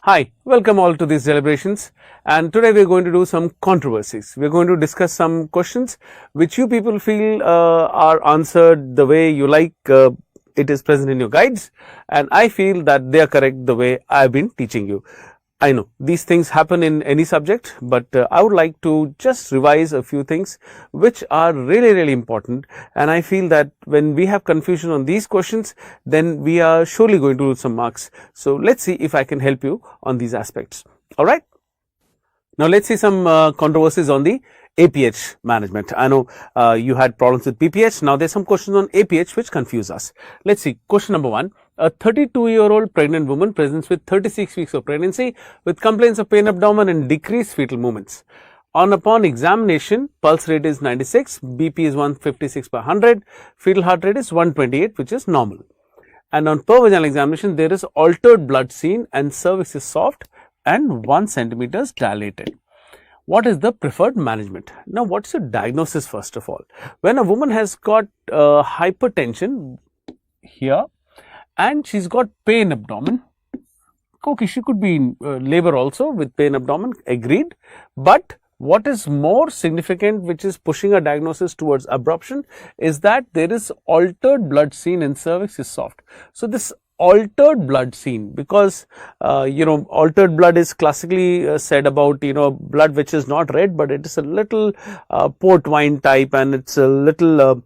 Hi, welcome all to these deliberations, and today we are going to do some controversies. We are going to discuss some questions which you people feel are answered the way you like it is present in your guides, and I feel that they are correct the way I have been teaching you. I know these things happen in any subject, but I would like to just revise a few things which are really important, and I feel that when we have confusion on these questions, then we are surely going to lose some marks. So let's see if I can help you on these aspects. All right. Now let's see some controversies on the APH management. I know you had problems with PPH. Now there's some questions on APH which confuse us. Let's see. Question number 1. A 32-year-old pregnant woman presents with 36 weeks of pregnancy with complaints of pain abdomen and decreased fetal movements. Upon examination, pulse rate is 96, BP is 156 per 100, fetal heart rate is 128, which is normal. And on per vaginal examination, there is altered blood seen and cervix is soft and 1 centimeter dilated. What is the preferred management? Now, what's the diagnosis first of all? When a woman has got hypertension here and she's got pain abdomen, okay, she could be in labor also with pain abdomen, agreed, but what is more significant, which is pushing a diagnosis towards abruption, is that there is altered blood seen and cervix is soft. So, this altered blood seen, because altered blood is classically said about blood which is not red, but it is a little port wine type and it's a little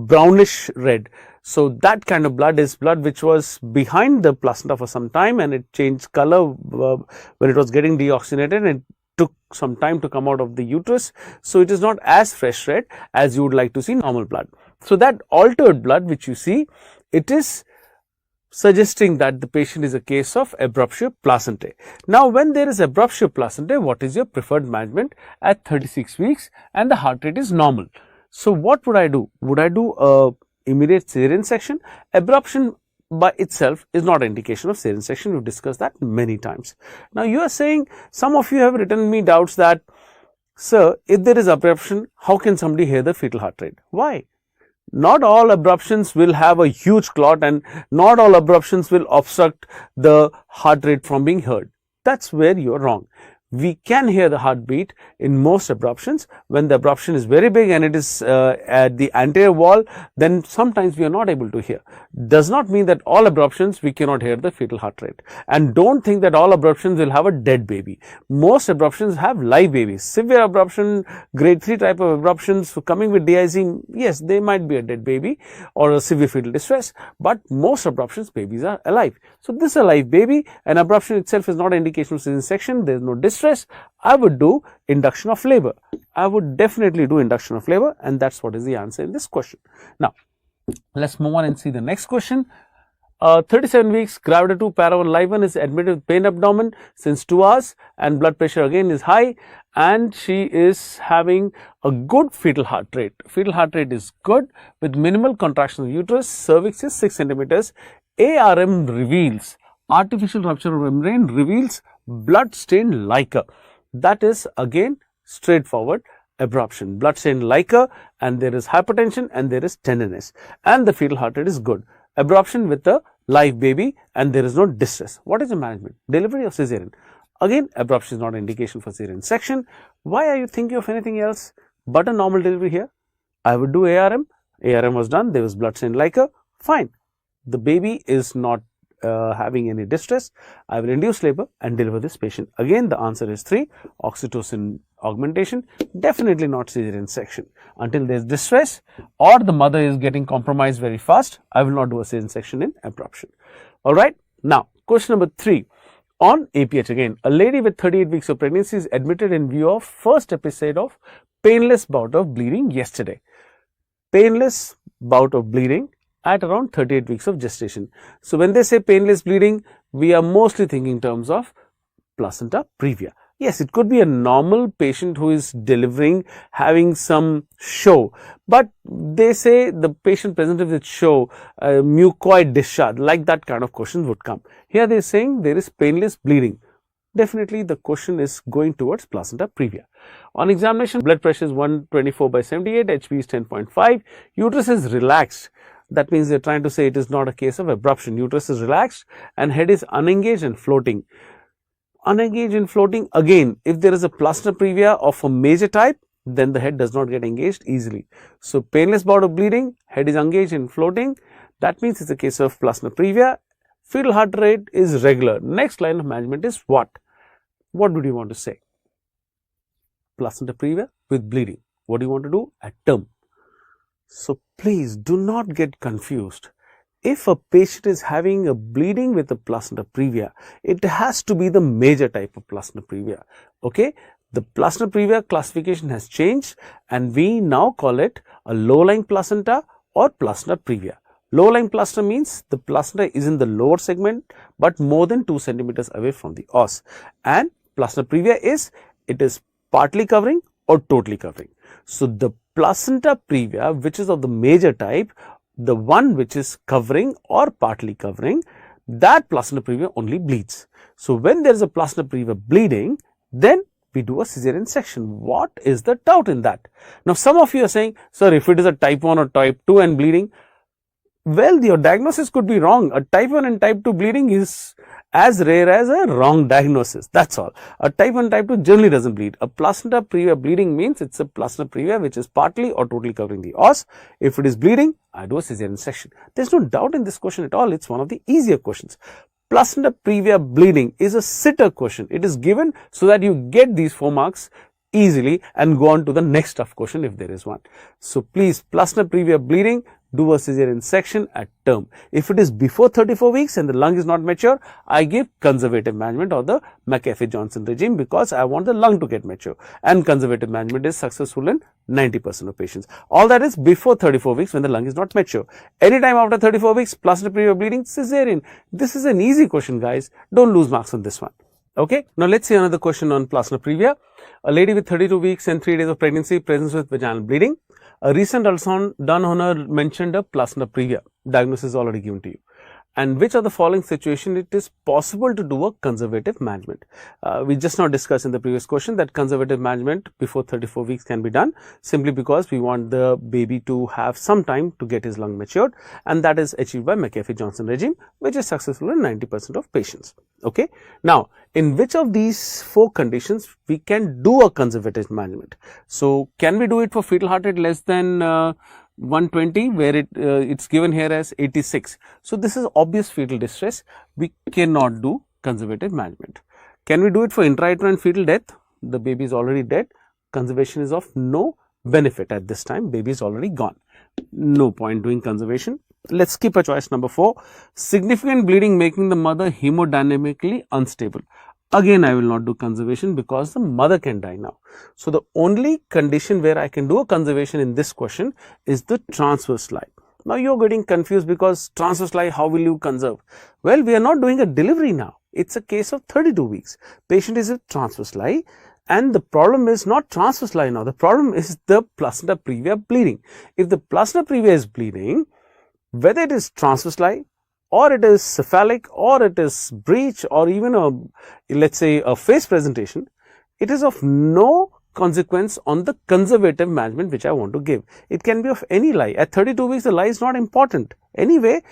brownish red. So that kind of blood is blood which was behind the placenta for some time and it changed color when it was getting deoxygenated and it took some time to come out of the uterus. So it is not as fresh red as you would like to see normal blood. So that altered blood which you see, it is suggesting that the patient is a case of abruptio placentae. Now, when there is abruptio placentae, what is your preferred management at 36 weeks and the heart rate is normal? So, what would I do? Would I do a immediate cesarean section? Abruption by itself is not an indication of cesarean section. We've discussed that many times. Now, you are saying, some of you have written me doubts that, sir, if there is abruption, how can somebody hear the fetal heart rate? Why? Not all abruptions will have a huge clot and not all abruptions will obstruct the heart rate from being heard. That's where you are wrong. We can hear the heartbeat in most abruptions. When the abruption is very big and it is at the anterior wall, then sometimes we are not able to hear. Does not mean that all abruptions we cannot hear the fetal heart rate. And don't think that all abruptions will have a dead baby. Most abruptions have live babies. Severe abruption, grade 3 type of abruptions coming with DIC, yes, they might be a dead baby or a severe fetal distress, but most abruptions babies are alive. So this is a live baby, and abruption itself is not an indication of cesarean section. There is no distress. I would do induction of labor. I would definitely do induction of labor, and that's what is the answer in this question. Now, let's move on and see the next question. 37 weeks, gravida 2, para 1, live 1 is admitted with pain abdomen since 2 hours and blood pressure again is high, and she is having a good fetal heart rate. Fetal heart rate is good with minimal contraction of the uterus. Cervix is 6 centimeters. ARM reveals, artificial rupture of membrane reveals blood stained liquor. That is again straightforward abruption. Blood stained liquor, and there is hypertension and there is tenderness, and the fetal heart rate is good. Abruption with a live baby and there is no distress. What is the management? Delivery or cesarean? Again, abruption is not an indication for cesarean section. Why are you thinking of anything else but a normal delivery here? I would do ARM. ARM was done. There was blood stained liquor. Fine. The baby is not having any distress. I will induce labor and deliver this patient. Again, the answer is 3, oxytocin augmentation, definitely not cesarean section. Until there is distress or the mother is getting compromised very fast, I will not do a cesarean section in abruption. Alright, now question number 3 on APH again. A lady with 38 weeks of pregnancy is admitted in view of first episode of painless bout of bleeding yesterday. Painless bout of bleeding at around 38 weeks of gestation. So, when they say painless bleeding, we are mostly thinking in terms of placenta previa. Yes, it could be a normal patient who is delivering having some show, but they say the patient presented with show, mucoid discharge, like that kind of question would come. Here they are saying there is painless bleeding. Definitely the question is going towards placenta previa. On examination, blood pressure is 124/78, HB is 10.5, uterus is relaxed. that means they are trying to say it is not a case of abruption. Uterus is relaxed and head is unengaged and floating. Unengaged and floating, again, if there is a placental previa of a major type, then the head does not get engaged easily. So, painless bout of bleeding, head is engaged and floating, that means it's a case of placental previa. Fetal heart rate is regular. Next line of management is what? What would you want to say? Placental previa with bleeding. What do you want to do? At term. So, please do not get confused. If a patient is having a bleeding with a placental previa, it has to be the major type of placental previa. Okay, the placental previa classification has changed and we now call it a low-lying placenta or placental previa. Low-lying placenta means the placenta is in the lower segment but more than 2 centimeters away from the os, and placental previa is, it is partly covering or totally covering. So, the placenta previa which is of the major type, the one which is covering or partly covering, that placental previa only bleeds. So, when there is a placental previa bleeding, then we do a cesarean section. What is the doubt in that? Now, some of you are saying, sir, if it is a type 1 or type 2 and bleeding, well, your diagnosis could be wrong. A type 1 and type 2 bleeding is as rare as a wrong diagnosis. That's all. A type 1 type 2 generally doesn't bleed. A placenta previa bleeding means it's a placenta previa which is partly or totally covering the os. If it is bleeding, I do a cesarean section. There's no doubt in this question at all. It's one of the easier questions. Placenta previa bleeding is a sitter question. It is given so that you get these 4 marks easily and go on to the next tough question if there is one. So, please, placenta previa bleeding, do a cesarean section at term. If it is before 34 weeks and the lung is not mature, I give conservative management or the McAfee-Johnson regime because I want the lung to get mature, and conservative management is successful in 90% of patients. All that is before 34 weeks when the lung is not mature. Anytime after 34 weeks, placenta previa bleeding, cesarean. This is an easy question, guys. Don't lose marks on this one. Okay. Now, let's see another question on placenta previa. A lady with 32 weeks and 3 days of pregnancy presents with vaginal bleeding. A recent ultrasound done on her mentioned a placenta previa. Diagnosis is already given to you. And which of the following situation it is possible to do a conservative management? We just now discussed in the previous question that conservative management before 34 weeks can be done simply because we want the baby to have some time to get his lung matured, and that is achieved by McAfee-Johnson regime, which is successful in 90% of patients. Okay. Now, in which of these 4 conditions we can do a conservative management? So, can we do it for fetal heart rate less than 120, where it's given here as 86. So, this is obvious fetal distress. We cannot do conservative management. Can we do it for intrauterine fetal death? The baby is already dead. Conservation is of no benefit at this time. Baby is already gone. No point doing conservation. Let's skip a choice number 4. Significant bleeding making the mother hemodynamically unstable. Again, I will not do conservation because the mother can die now. So, the only condition where I can do a conservation in this question is the transverse lie. Now, you are getting confused because transverse lie, how will you conserve? Well, we are not doing a delivery now. It's a case of 32 weeks. Patient is a transverse lie, and the problem is not transverse lie now. The problem is the placenta previa bleeding. If the placenta previa is bleeding, whether it is transverse lie, or it is cephalic, or it is breech, or even a, let's say, a face presentation, it is of no consequence on the conservative management which I want to give. It can be of any lie. At 32 weeks, the lie is not important. Anyway,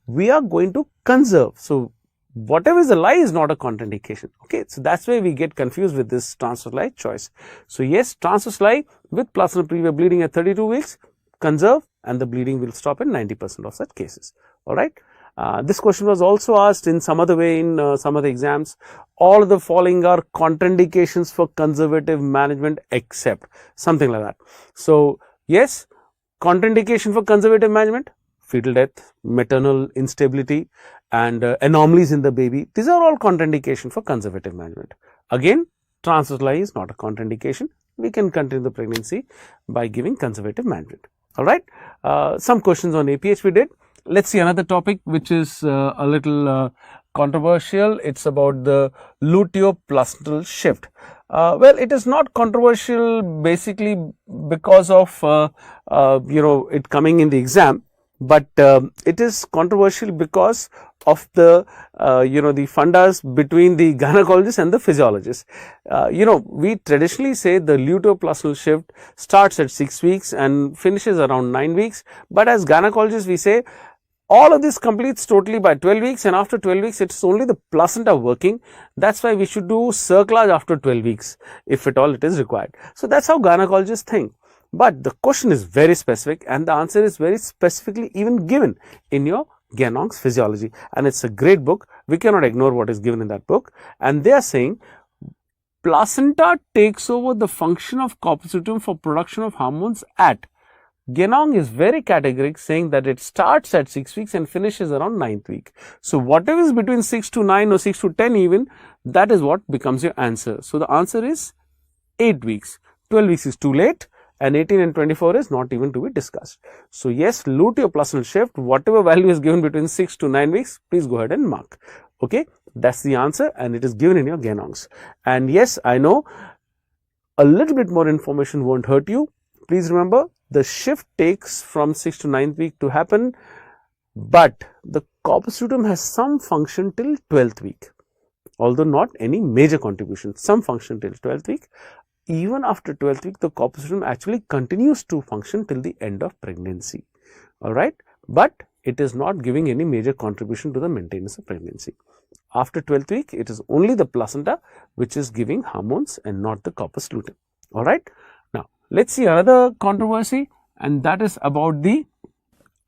we are going to conserve. So, whatever is the lie is not a contraindication. Okay, so that's why we get confused with this transverse lie choice. So, yes, transverse lie with placenta previa bleeding at 32 weeks, conserve, and the bleeding will stop in 90% of such cases. All right. This question was also asked in some other way in some other exams. All of the following are contraindications for conservative management except something like that. So, yes, contraindication for conservative management, fetal death, maternal instability, and anomalies in the baby. These are all contraindication for conservative management. Again, transverse lie is not a contraindication. We can continue the pregnancy by giving conservative management. All right. Some questions on APH we did. Let's see another topic which is a little controversial. It's about the luteoplacental shift. Well, it is not controversial basically because of it coming in the exam, but it is controversial because of the the fundas between the gynecologist and the physiologist. We traditionally say the luteoplasmal shift starts at 6 weeks and finishes around 9 weeks, but as gynecologists we say all of this completes totally by 12 weeks, and after 12 weeks it's only the placenta working. That's why we should do cerclage after 12 weeks if at all it is required. So that's how gynecologists think. But the question is very specific and the answer is very specifically even given in your Ganong's Physiology, and it's a great book. We cannot ignore what is given in that book. And they are saying placenta takes over the function of colpoceptum for production of hormones at. Ganong is very categoric, saying that it starts at 6 weeks and finishes around 9th week. So whatever is between 6 to 9 or 6 to 10 even, that is what becomes your answer. So the answer is 8 weeks. 12 weeks is too late, and 18 and 24 is not even to be discussed. So yes, luteoplasmal shift, whatever value is given between 6 to 9 weeks, please go ahead and mark. Okay, that's the answer, and it is given in your Ganongs. And yes, I know a little bit more information won't hurt you. Please remember, the shift takes from 6th to 9th week to happen, but the colpoceptum has some function till 12th week, although not any major contribution, some function till 12th week. Even after 12th week, the colpoceptum actually continues to function till the end of pregnancy, alright, but it is not giving any major contribution to the maintenance of pregnancy. After 12th week, it is only the placenta which is giving hormones and not the corpus luteum, alright. Let's see another controversy, and that is about the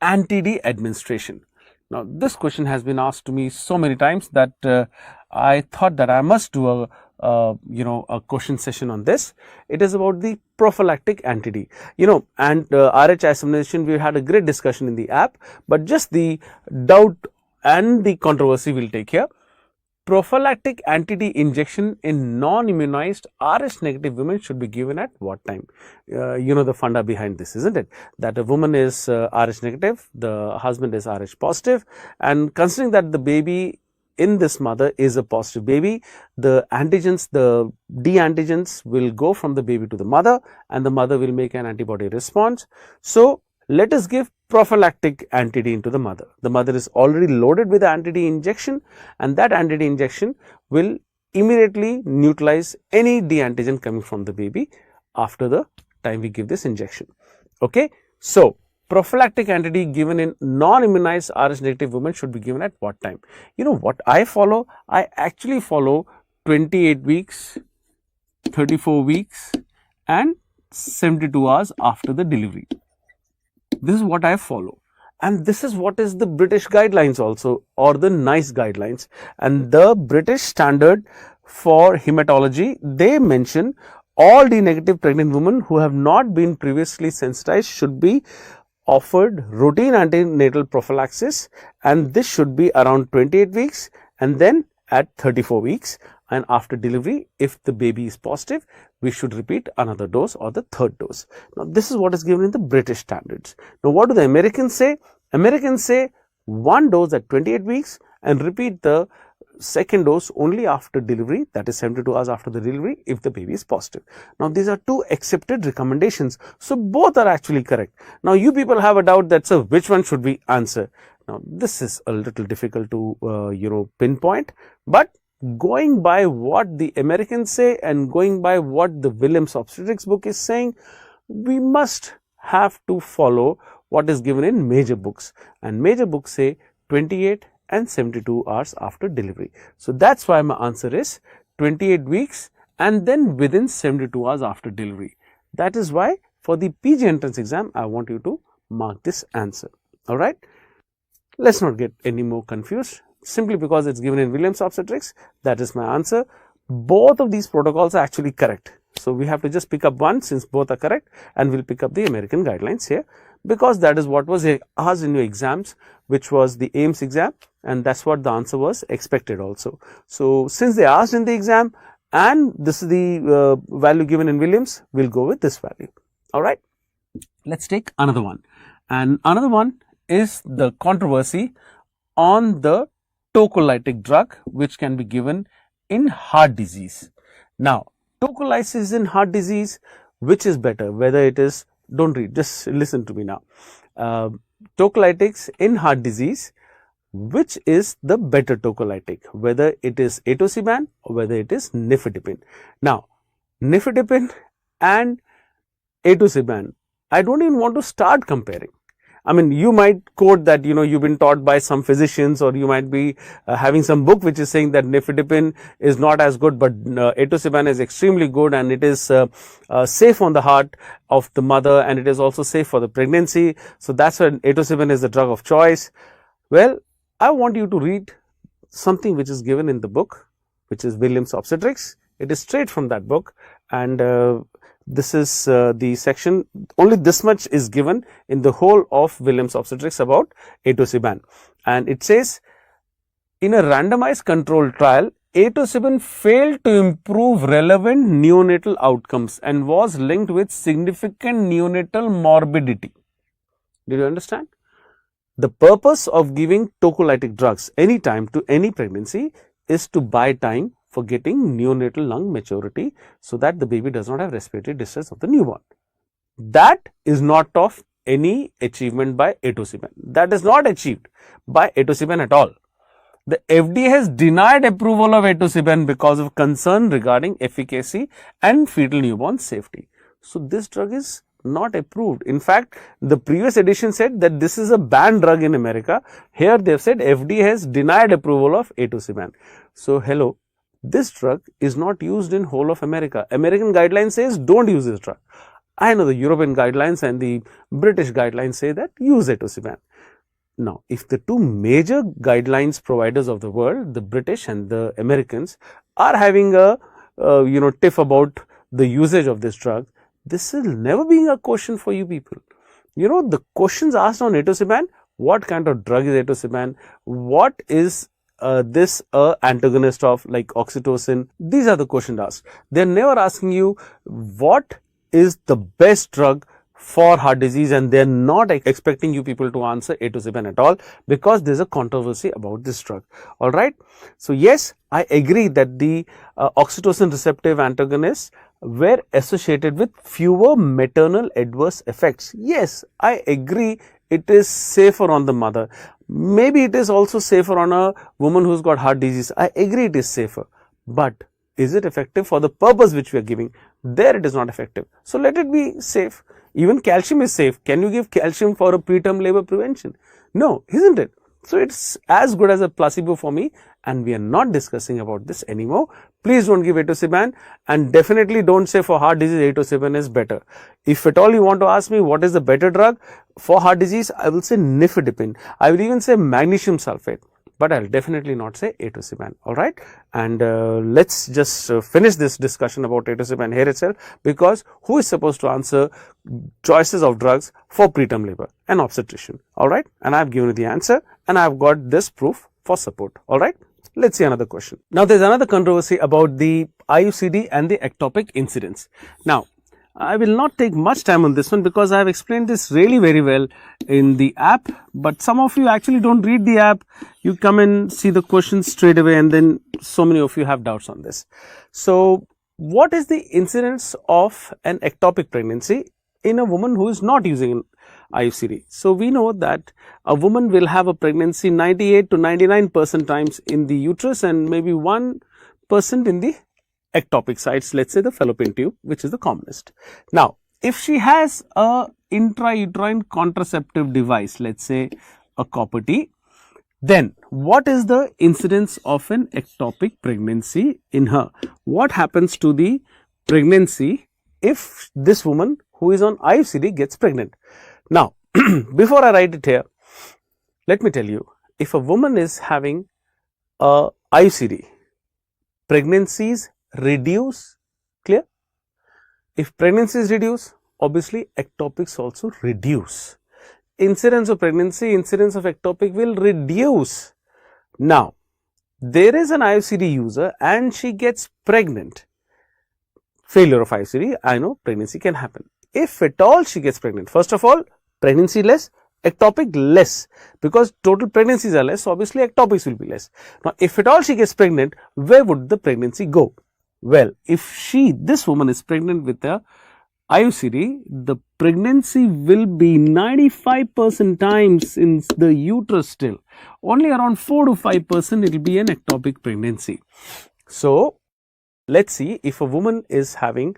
anti-D administration. Now, this question has been asked to me so many times that I thought that I must do a question session on this. It is about the prophylactic anti-D. And RH examination, we had a great discussion in the app, but just the doubt and the controversy we'll take here. Prophylactic anti-D injection in non-immunized Rh negative women should be given at what time? The funda behind this, isn't it? That a woman is Rh negative, the husband is Rh positive, and considering that the baby in this mother is a positive baby, the antigens, the D antigens will go from the baby to the mother, and the mother will make an antibody response. So let us give prophylactic anti-D into the mother. The mother is already loaded with the anti-D injection, and that anti-D injection will immediately neutralize any D antigen coming from the baby after the time we give this injection. Okay, so prophylactic anti-D given in non-immunized Rh negative women should be given at what time? What I follow? I actually follow 28 weeks, 34 weeks and 72 hours after the delivery. This is what I follow, and this is what is the British guidelines also, or the NICE guidelines. And the British standard for hematology, they mention all D negative pregnant women who have not been previously sensitized should be offered routine antenatal prophylaxis, and this should be around 28 weeks and then at 34 weeks, and after delivery, if the baby is positive, we should repeat another dose or the third dose. Now, this is what is given in the British standards. Now, what do the Americans say? Americans say one dose at 28 weeks and repeat the second dose only after delivery, that is 72 hours after the delivery, if the baby is positive. Now, these are two accepted recommendations. So, both are actually correct. Now, you people have a doubt that, so which one should we answer? Now, this is a little difficult to, pinpoint, but going by what the Americans say and going by what the Williams Obstetrics book is saying, we must have to follow what is given in major books, and major books say 28 and 72 hours after delivery. So that's why my answer is 28 weeks and then within 72 hours after delivery. That is why for the PG entrance exam, I want you to mark this answer. Alright. Let's not get any more confused. Simply because it's given in Williams Obstetrics, that is my answer. Both of these protocols are actually correct. So we have to just pick up one since both are correct, and we'll pick up the American guidelines here, because that is what was asked in your exams, which was the AIMS exam, and that's what the answer was expected also. So since they asked in the exam and this is the value given in Williams, we'll go with this value. Alright, let's take another one. And another one is the controversy on the tocolytic drug which can be given in heart disease. Now, tocolysis in heart disease, which is better? Whether it is, don't read, just listen to me now. Tocolytics in heart disease, which is the better tocolytic, whether it is atosiban or whether it is nifedipine. Now, nifedipine and atosiban, I don't even want to start comparing. I mean, you might quote that, you've been taught by some physicians, or you might be having some book which is saying that nifedipine is not as good, but atosiban is extremely good, and it is safe on the heart of the mother, and it is also safe for the pregnancy. So that's why atosiban is the drug of choice. Well, I want you to read something which is given in the book, which is Williams Obstetrics. It is straight from that book, and this is the section. Only this much is given in the whole of Williams Obstetrics about atosiban, and it says, in a randomized controlled trial, atosiban failed to improve relevant neonatal outcomes and was linked with significant neonatal morbidity. Did you understand? The purpose of giving tocolytic drugs anytime to any pregnancy is to buy time for getting neonatal lung maturity, so that the baby does not have respiratory distress of the newborn. That is not of any achievement by atosiban. That is not achieved by atosiban at all. The FDA has denied approval of atosiban because of concern regarding efficacy and fetal newborn safety. So this drug is not approved. In fact, the previous edition said that this is a banned drug in America. Here they have said FDA has denied approval of atosiban. So hello, this drug is not used in whole of America. American guidelines says don't use this drug. I know the European guidelines and the British guidelines say that use atosiban. Now, if the two major guidelines providers of the world, the British and the Americans, are having a tiff about the usage of this drug, this will never be a question for you people. The questions asked on atosiban: what kind of drug is atosiban? What is this antagonist of, like oxytocin? These are the questions asked. They are never asking you what is the best drug for heart disease, and they are not expecting you people to answer atosiban at all, because there is a controversy about this drug. Alright. So yes, I agree that the oxytocin receptive antagonists were associated with fewer maternal adverse effects. Yes, I agree, it is safer on the mother. Maybe it is also safer on a woman who's got heart disease. I agree it is safer. But is it effective for the purpose which we are giving? There it is not effective. So let it be safe. Even calcium is safe. Can you give calcium for a preterm labor prevention? No, isn't it? So it's as good as a placebo for me, and we are not discussing about this anymore. Please don't give atosiban, and definitely don't say for heart disease atosiban is better. If at all you want to ask me what is the better drug for heart disease, I will say nifedipine. I will even say magnesium sulfate, but I'll definitely not say atosiban. Alright, and let's just finish this discussion about atosiban here itself, because who is supposed to answer choices of drugs for preterm labor? An obstetrician. Alright, and I've given you the answer, and I've got this proof for support. Alright, let's see another question. Now there's another controversy about the IUCD and the ectopic incidence. Now I will not take much time on this one, because I have explained this really very well in the app, but some of you actually don't read the app. You come and see the questions straight away, and then so many of you have doubts on this. So what is the incidence of an ectopic pregnancy in a woman who is not using an IUCD? So we know that a woman will have a pregnancy 98 to 99% times in the uterus, and maybe 1% in the ectopic sites, let's say the fallopian tube, which is the commonest. Now, if she has a intrauterine contraceptive device, let's say a copper T, then what is the incidence of an ectopic pregnancy in her? What happens to the pregnancy if this woman who is on IUCD gets pregnant? Now, before I write it here, let me tell you, if a woman is having a IUCD, pregnancies reduce. Clear? If pregnancies reduce, obviously ectopics also reduce. Incidence of pregnancy, incidence of ectopic will reduce. Now, there is an IUCD user and she gets pregnant. Failure of IUCD, I know pregnancy can happen. If at all she gets pregnant, first of all, pregnancy less, ectopic less, because total pregnancies are less, so obviously ectopics will be less. Now, if at all she gets pregnant, where would the pregnancy go? Well, if this woman is pregnant with a IUCD, the pregnancy will be 95% times in the uterus still. Only around 4 to 5% it will be an ectopic pregnancy. So, let's see if a woman is having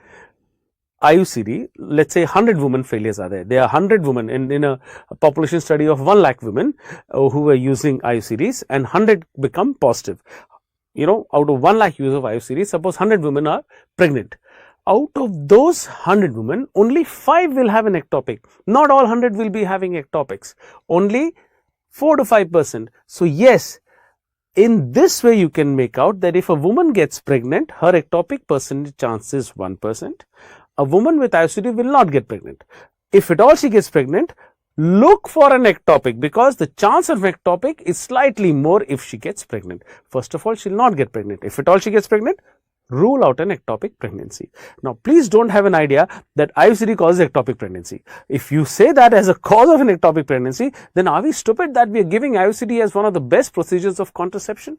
IUCD, let's say 100 women failures are there. There are 100 women in a population study of 1 lakh women who were using IUCDs, and 100 become positive. You know, out of 1 lakh use of IUCDs, suppose 100 women are pregnant. Out of those 100 women, only 5 will have an ectopic. Not all 100 will be having ectopics. Only 4 to 5%. So, yes, in this way you can make out that if a woman gets pregnant, her ectopic percentage chance is 1%. A woman with IUCD will not get pregnant. If at all she gets pregnant, look for an ectopic, because the chance of ectopic is slightly more if she gets pregnant. First of all, she will not get pregnant. If at all she gets pregnant, rule out an ectopic pregnancy. Now, please don't have an idea that IUCD causes ectopic pregnancy. If you say that as a cause of an ectopic pregnancy, then are we stupid that we are giving IUCD as one of the best procedures of contraception?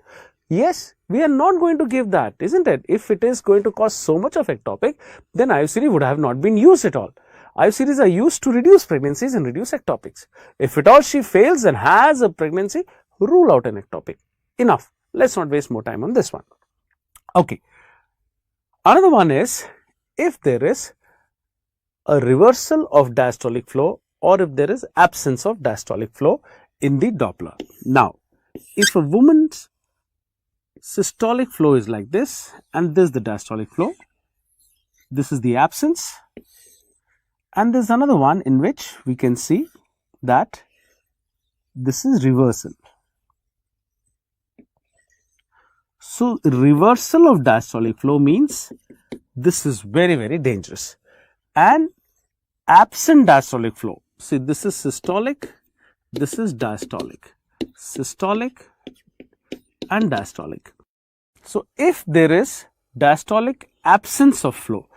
Yes, we are not going to give that, isn't it? If it is going to cause so much of ectopic, then IUCD would have not been used at all. IUCDs are used to reduce pregnancies and reduce ectopics. If at all she fails and has a pregnancy, rule out an ectopic. Enough. Let's not waste more time on this one. Okay. Another one is if there is a reversal of diastolic flow or if there is absence of diastolic flow in the Doppler. Now, if a woman's systolic flow is like this and this is the diastolic flow, this is the absence, and there is another one in which we can see that this is reversal. So, reversal of diastolic flow means this is very, very dangerous. And absent diastolic flow, see, this is systolic, this is diastolic, systolic and diastolic. So, if there is diastolic absence of flow,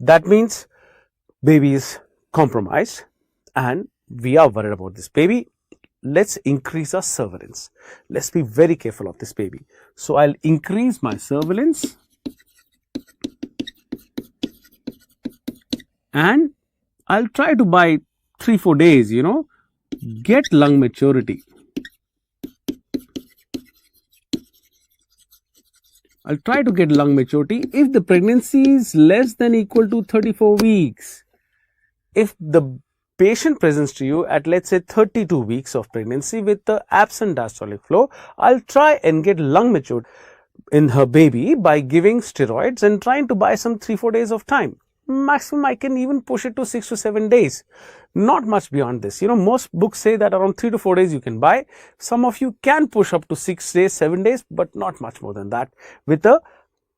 that means baby is compromised and we are worried about this baby. Let's increase our surveillance. Let's be very careful of this baby. So, I'll increase my surveillance and I'll try to by 3-4 days, get lung maturity. I'll try to get lung maturity if the pregnancy is less than equal to 34 weeks. If the patient presents to you at, let's say, 32 weeks of pregnancy with the absent diastolic flow, I'll try and get lung matured in her baby by giving steroids and trying to buy some 3-4 days of time. Maximum I can even push it to 6 to 7 days. Not much beyond this. Most books say that around 3 to 4 days you can buy. Some of you can push up to 6 days, 7 days, but not much more than that with the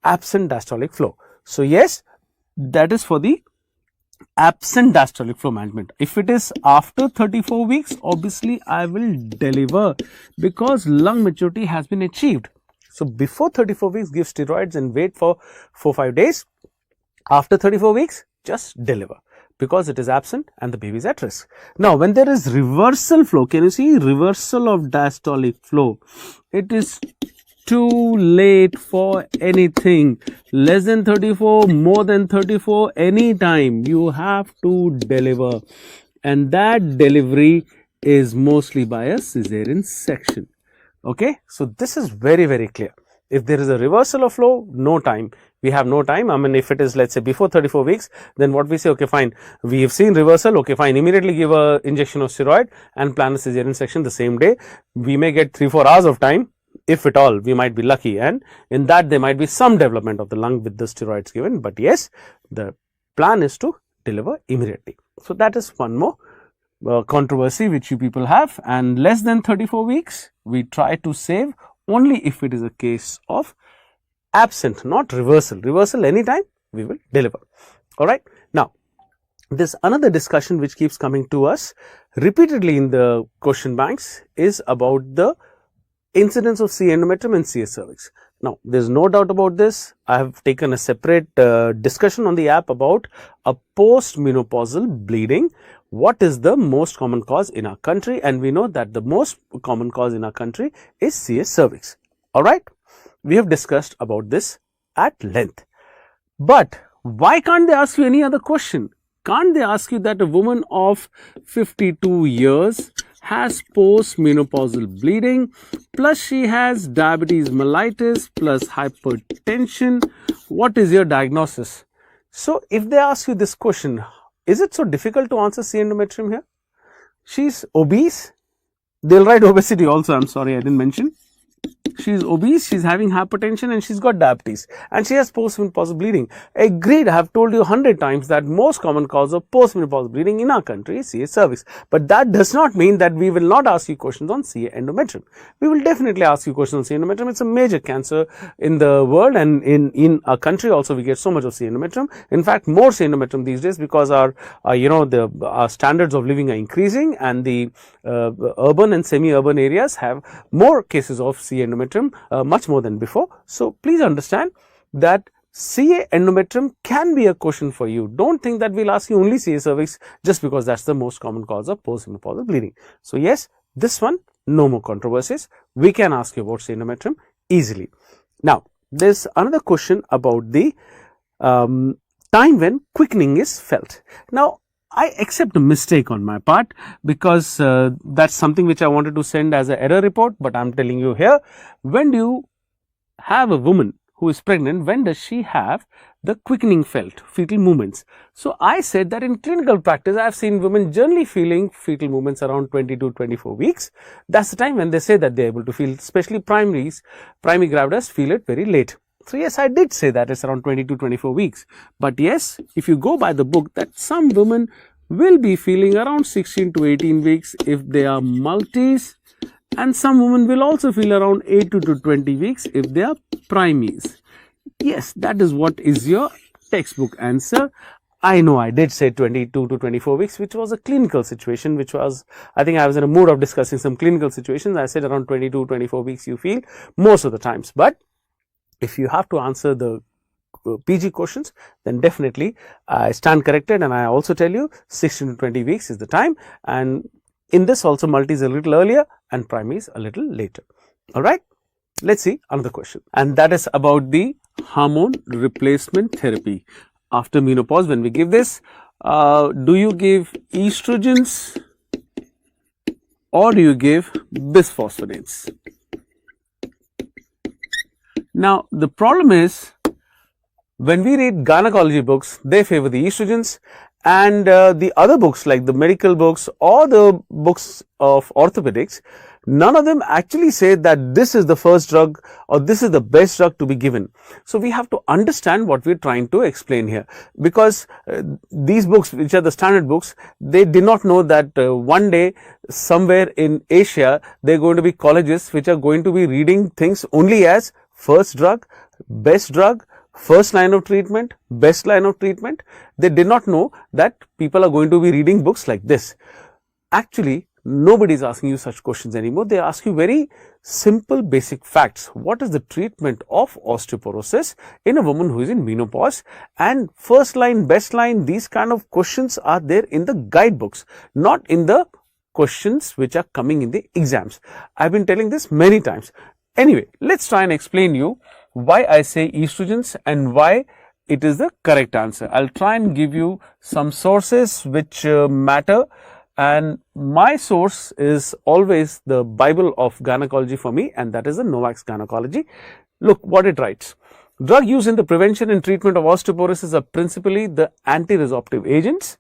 absent diastolic flow. So, yes, that is for the absent diastolic flow management. If it is after 34 weeks, obviously I will deliver because lung maturity has been achieved. So, before 34 weeks, give steroids and wait for 4-5 days. After 34 weeks, just deliver because it is absent and the baby is at risk. Now, when there is reversal flow, can you see reversal of diastolic flow? It is too late for anything. Less than 34, more than 34, anytime you have to deliver, and that delivery is mostly by a cesarean section. Okay, so this is very, very clear. If there is a reversal of flow, no time. We have no time. I mean, if it is, let's say, before 34 weeks, then what we say, okay, fine. We have seen reversal. Okay, fine. Immediately give a injection of steroid and plan a cesarean section the same day. We may get 3-4 hours of time. If at all, we might be lucky, and in that there might be some development of the lung with the steroids given. But yes, the plan is to deliver immediately. So that is one more controversy which you people have. And less than 34 weeks, we try to save only if it is a case of absent, not reversal. Reversal anytime we will deliver. All right. Now, there's another discussion which keeps coming to us repeatedly in the question banks is about the incidence of C endometrium and CS cervix. Now, there's no doubt about this. I have taken a separate discussion on the app about a post-menopausal bleeding. What is the most common cause in our country? And we know that the most common cause in our country is CS cervix. All right. We have discussed about this at length. But why can't they ask you any other question? can't they ask you that a woman of 52 years has postmenopausal bleeding, plus she has diabetes mellitus, plus hypertension? What is your diagnosis? So, if they ask you this question, is it so difficult to answer C endometrium here? She's obese. They'll write obesity also. I'm sorry, I didn't mention. She's obese, she's having hypertension, and she's got diabetes, and she has postmenopausal bleeding. Agreed, I have told you 100 times that most common cause of postmenopausal bleeding in our country is CA cervix. But that does not mean that we will not ask you questions on CA endometrium. We will definitely ask you questions on CA endometrium. It's a major cancer in the world, and in our country also we get so much of CA endometrium. In fact, more CA endometrium these days, because our our standards of living are increasing, and the urban and semi-urban areas have more cases of CA endometrium, much more than before. So, please understand that CA endometrium can be a question for you. Don't think that we'll ask you only CA cervix just because that's the most common cause of postmenopausal bleeding. So, yes, this one, no more controversies. We can ask you about CA endometrium easily. Now, there's another question about the time when quickening is felt. Now, I accept a mistake on my part, because that's something which I wanted to send as an error report, but I'm telling you here, when do you have a woman who is pregnant, when does she have the quickening felt, fetal movements? So, I said that in clinical practice, I have seen women generally feeling fetal movements around 20 to 24 weeks. That's the time when they say that they're able to feel, especially primary gravidas feel it very late. So, yes, I did say that it's around 20 to 24 weeks. But yes, if you go by the book, that some women will be feeling around 16 to 18 weeks if they are multis, and some women will also feel around 8 to 20 weeks if they are primies. Yes, that is what is your textbook answer. I know I did say 22 to 24 weeks, which was a clinical situation, which was, I think I was in a mood of discussing some clinical situations. I said around 22, 24 weeks you feel most of the times. But if you have to answer the PG questions, then definitely I stand corrected, and I also tell you 16 to 20 weeks is the time, and in this also multis a little earlier and primaries a little later. Alright, let's see another question, and that is about the hormone replacement therapy. After menopause, when we give this, do you give estrogens or do you give bisphosphonates? Now, the problem is, when we read gynecology books, they favor the estrogens, and the other books like the medical books or the books of orthopedics, none of them actually say that this is the first drug or this is the best drug to be given. So, we have to understand what we are trying to explain here, because these books, which are the standard books, they did not know that one day somewhere in Asia, there are going to be colleges which are going to be reading things only as first drug, best drug, first line of treatment, best line of treatment. They did not know that people are going to be reading books like this. Actually, nobody is asking you such questions anymore. They ask you very simple basic facts. What is the treatment of osteoporosis in a woman who is in menopause? And first line, best line, these kind of questions are there in the guidebooks, not in the questions which are coming in the exams. I've been telling this many times. Anyway, let's try and explain you why I say estrogens and why it is the correct answer. I'll try and give you some sources which matter, and my source is always the Bible of gynecology for me, and that is the Novak's Gynecology. Look what it writes. Drug used in the prevention and treatment of osteoporosis are principally the anti-resorptive agents,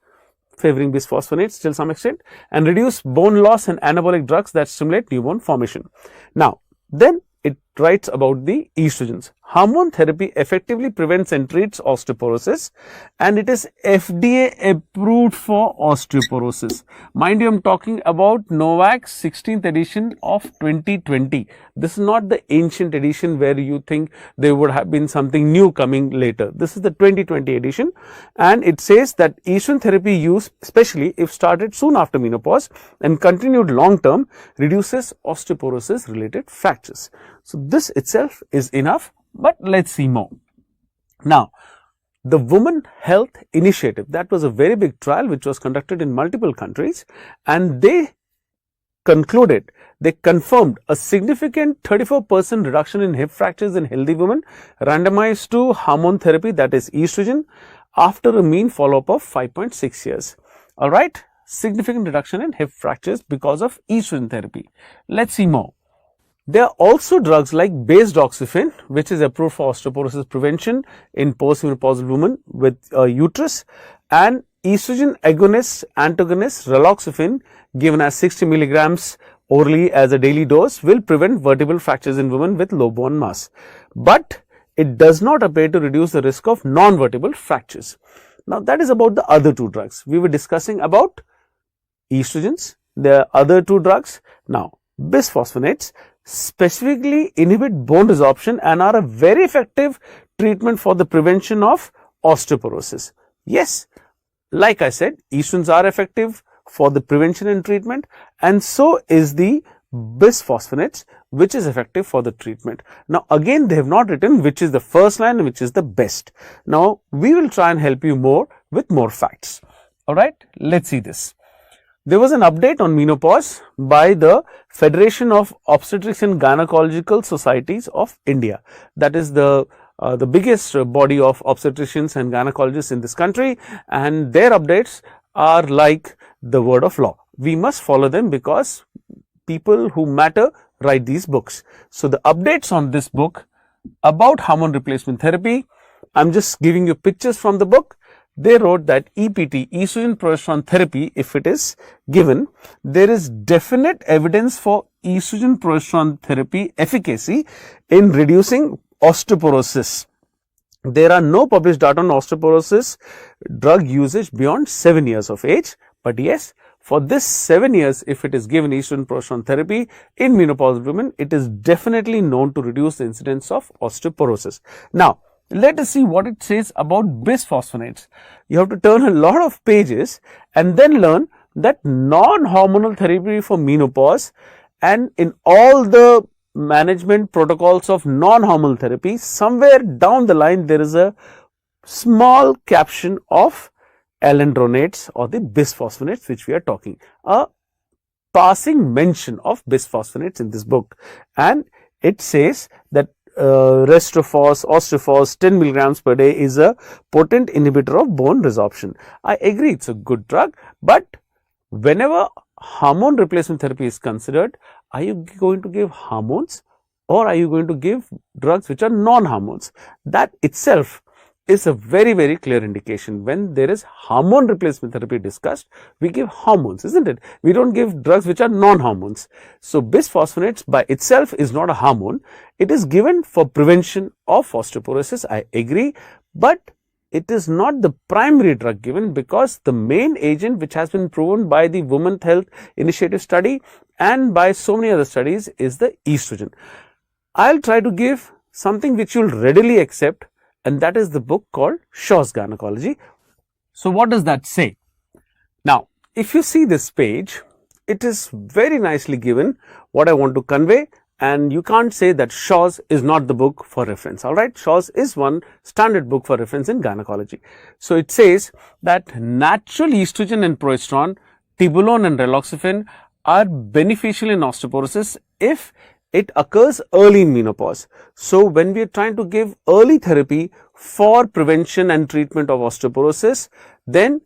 favoring bisphosphonates till some extent, and reduce bone loss and anabolic drugs that stimulate newborn formation. Now, then it writes about the estrogens. Hormone therapy effectively prevents and treats osteoporosis, and it is FDA approved for osteoporosis. Mind you, I'm talking about Novak's 16th edition of 2020. This is not the ancient edition where you think there would have been something new coming later. This is the 2020 edition, and it says that estrogen therapy use, especially if started soon after menopause and continued long term, reduces osteoporosis related fractures. So, this itself is enough. But let's see more. Now, the Women Health Initiative, that was a very big trial which was conducted in multiple countries, and they concluded, they confirmed a significant 34% reduction in hip fractures in healthy women randomized to hormone therapy, that is estrogen, after a mean follow-up of 5.6 years. All right, significant reduction in hip fractures because of estrogen therapy. Let's see more. There are also drugs like basdoxifene, which is approved for osteoporosis prevention in postmenopausal women with a uterus, and estrogen agonist antagonist raloxifene, given as 60 milligrams orally as a daily dose, will prevent vertebral fractures in women with low bone mass. But it does not appear to reduce the risk of non-vertebral fractures. Now, that is about the other two drugs. We were discussing about estrogens. There are other two drugs. Now, bisphosphonates specifically inhibit bone resorption and are a very effective treatment for the prevention of osteoporosis. Yes, like I said, estrogens are effective for the prevention and treatment, and so is the bisphosphonates, which is effective for the treatment. Now, again, they have not written which is the first line and which is the best. Now, we will try and help you more with more facts. All right, let's see this. There was an update on menopause by the Federation of Obstetrics and Gynecological Societies of India. That is the biggest body of obstetricians and gynecologists in this country, and their updates are like the word of law. We must follow them because people who matter write these books. So, the updates on this book about hormone replacement therapy, I'm just giving you pictures from the book. They wrote that EPT, estrogen progesterone therapy, if it is given, there is definite evidence for estrogen progesterone therapy efficacy in reducing osteoporosis. There are no published data on osteoporosis drug usage beyond 7 years of age, but yes, for this 7 years, if it is given estrogen progesterone therapy in menopausal women, it is definitely known to reduce the incidence of osteoporosis. Now, let us see what it says about bisphosphonates. You have to turn a lot of pages and then learn that non-hormonal therapy for menopause, and in all the management protocols of non-hormonal therapy, somewhere down the line there is a small caption of alendronates or the bisphosphonates which we are talking. A passing mention of bisphosphonates in this book, and it says that Restrophos, Osteophos 10 milligrams per day is a potent inhibitor of bone resorption. I agree, it's a good drug, but whenever hormone replacement therapy is considered, are you going to give hormones or are you going to give drugs which are non-hormones? That itself is a very, very clear indication. When there is hormone replacement therapy discussed, we give hormones, isn't it? We don't give drugs which are non-hormones. So, bisphosphonates by itself is not a hormone. It is given for prevention of osteoporosis, I agree, but it is not the primary drug given, because the main agent which has been proven by the Women's Health Initiative study and by so many other studies is the estrogen. I'll try to give something which you'll readily accept, and that is the book called Shaw's Gynecology. So, what does that say? Now, if you see this page, it is very nicely given what I want to convey, and you can't say that Shaw's is not the book for reference. All right, Shaw's is one standard book for reference in gynecology. So, it says that natural estrogen and progesterone, tibolone and raloxifene are beneficial in osteoporosis if it occurs early in menopause. So, when we are trying to give early therapy for prevention and treatment of osteoporosis, then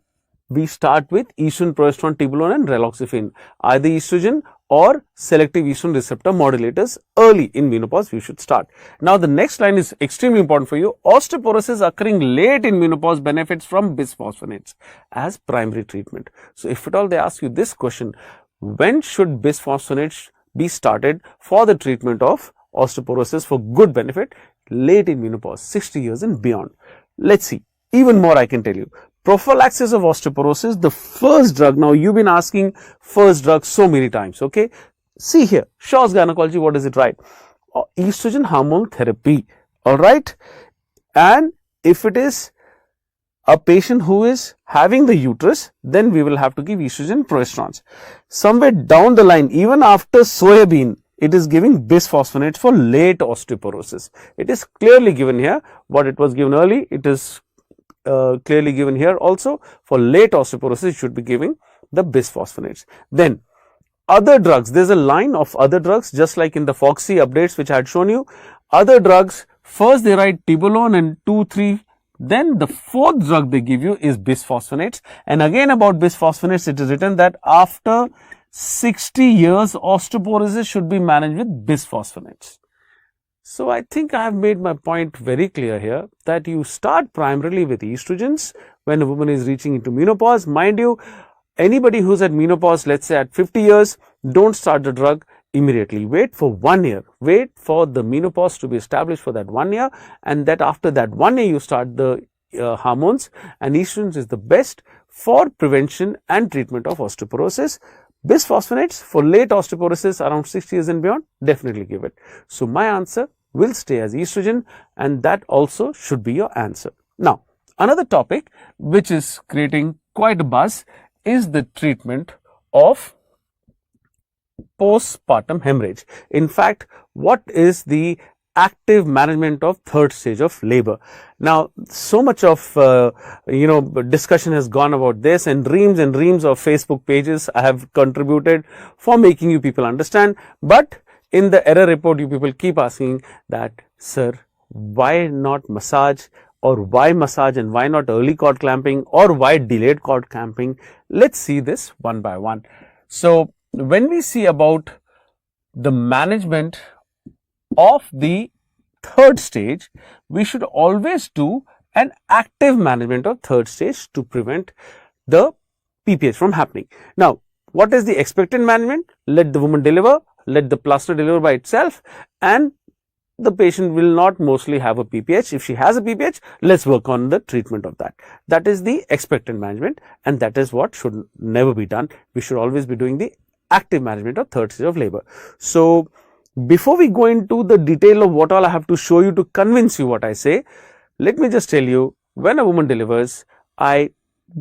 we start with estrogen, progesterone, tibolone and raloxifene, either estrogen or selective estrogen receptor modulators. Early in menopause we should start. Now, the next line is extremely important for you. Osteoporosis occurring late in menopause benefits from bisphosphonates as primary treatment. So, if at all they ask you this question, when should bisphosphonates be started for the treatment of osteoporosis for good benefit? Late in menopause, 60 years and beyond. Let's see, even more I can tell you. Prophylaxis of osteoporosis, the first drug. Now, you've been asking first drug so many times, okay? See here, Shaw's Gynecology, what does it write? Estrogen hormone therapy, all right? And if it is a patient who is having the uterus, then we will have to give estrogen progesterones. Somewhere down the line, even after soybean, it is giving bisphosphonates for late osteoporosis. It is clearly given here. What it was given early, it is clearly given here also. For late osteoporosis, it should be giving the bisphosphonates. Then other drugs, there is a line of other drugs, just like in the Foxy updates which I had shown you. Other drugs, first they write tibolone and 2,3 Then the fourth drug they give you is bisphosphonates. And again about bisphosphonates, it is written that after 60 years, osteoporosis should be managed with bisphosphonates. So I think I have made my point very clear here that you start primarily with estrogens when a woman is reaching into menopause. Mind you, anybody who's at menopause, let's say at 50 years, don't start the drug immediately. Wait for 1 year. Wait for the menopause to be established for that 1 year, and that after that 1 year you start the hormones, and estrogens is the best for prevention and treatment of osteoporosis. Bisphosphonates for late osteoporosis around 60 years and beyond, definitely give it. So my answer will stay as estrogen, and that also should be your answer. Now, another topic which is creating quite a buzz is the treatment of postpartum hemorrhage. In fact, what is the active management of third stage of labor? Now, so much of discussion has gone about this, and reams of Facebook pages I have contributed for making you people understand. But in the error report, you people keep asking that, sir, why not massage, or why massage and why not early cord clamping, or why delayed cord clamping? Let's see this one by one. So when we see about the management of the third stage, we should always do an active management of third stage to prevent the PPH from happening. Now, what is the expected management? Let the woman deliver, let the placenta deliver by itself, and the patient will not mostly have a PPH. If she has a PPH, let's work on the treatment of that. That is the expected management, and that is what should never be done. We should always be doing the active management of third stage of labor. So before we go into the detail of what all I have to show you to convince you what I say, let me just tell you, when a woman delivers, I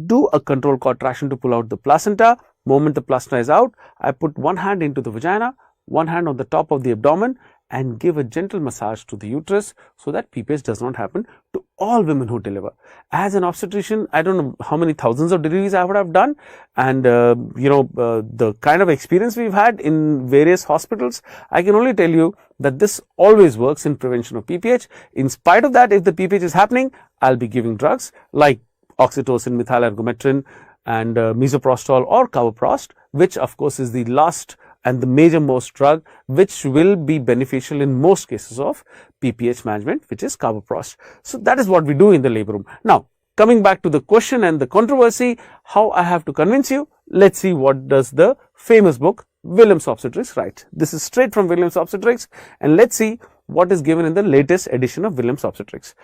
do a control contraction to pull out the placenta. Moment the placenta is out, I put one hand into the vagina, one hand on the top of the abdomen, and give a gentle massage to the uterus so that PPH does not happen to all women who deliver. As an obstetrician, I don't know how many thousands of deliveries I would have done, and the kind of experience we've had in various hospitals, I can only tell you that this always works in prevention of PPH. In spite of that, if the PPH is happening, I'll be giving drugs like oxytocin, methylergometrin, and misoprostol or carboprost, which of course is the last and the major most drug which will be beneficial in most cases of PPH management, which is carboprost. So that is what we do in the labor room. Now, coming back to the question and the controversy, how I have to convince you, let's see what does the famous book Williams Obstetrics write. This is straight from Williams Obstetrics, and let's see what is given in the latest edition of Williams Obstetrics.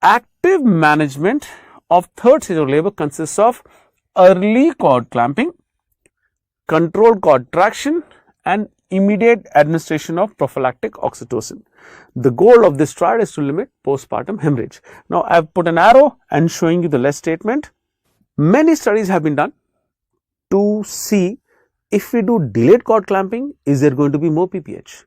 Active management of third stage of labor consists of early cord clamping, controlled cord traction, and immediate administration of prophylactic oxytocin. The goal of this triad is to limit postpartum hemorrhage. Now, I have put an arrow and showing you the less statement. Many studies have been done to see if we do delayed cord clamping, is there going to be more PPH?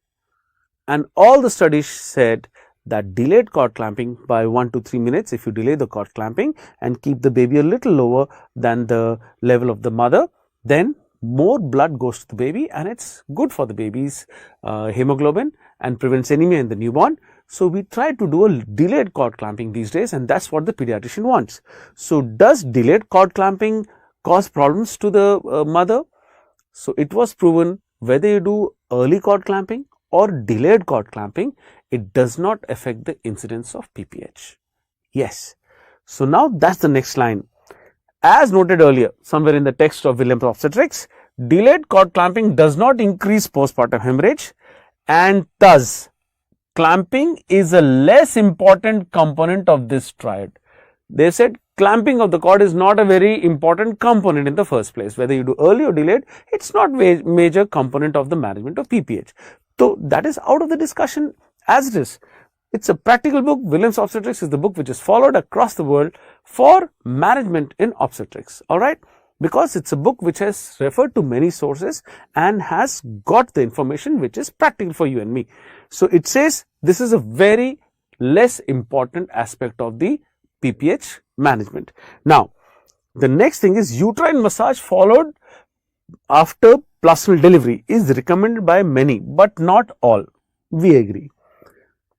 And all the studies said that delayed cord clamping by 1 to 3 minutes, if you delay the cord clamping and keep the baby a little lower than the level of the mother, then more blood goes to the baby, and it's good for the baby's hemoglobin and prevents anemia in the newborn. So we try to do a delayed cord clamping these days, and that's what the pediatrician wants. So does delayed cord clamping cause problems to the mother? So it was proven whether you do early cord clamping or delayed cord clamping, it does not affect the incidence of PPH. Yes. So now that's the next line. As noted earlier, somewhere in the text of Williams Obstetrics, delayed cord clamping does not increase postpartum hemorrhage, and thus clamping is a less important component of this triad. They said clamping of the cord is not a very important component in the first place. Whether you do early or delayed, it's not a major component of the management of PPH. So that is out of the discussion as it is. It's a practical book. Williams Obstetrics is the book which is followed across the world for management in obstetrics. All right. Because it's a book which has referred to many sources and has got the information which is practical for you and me. So it says this is a very less important aspect of the PPH management. Now, the next thing is uterine massage followed after placental delivery is recommended by many, but not all. We agree.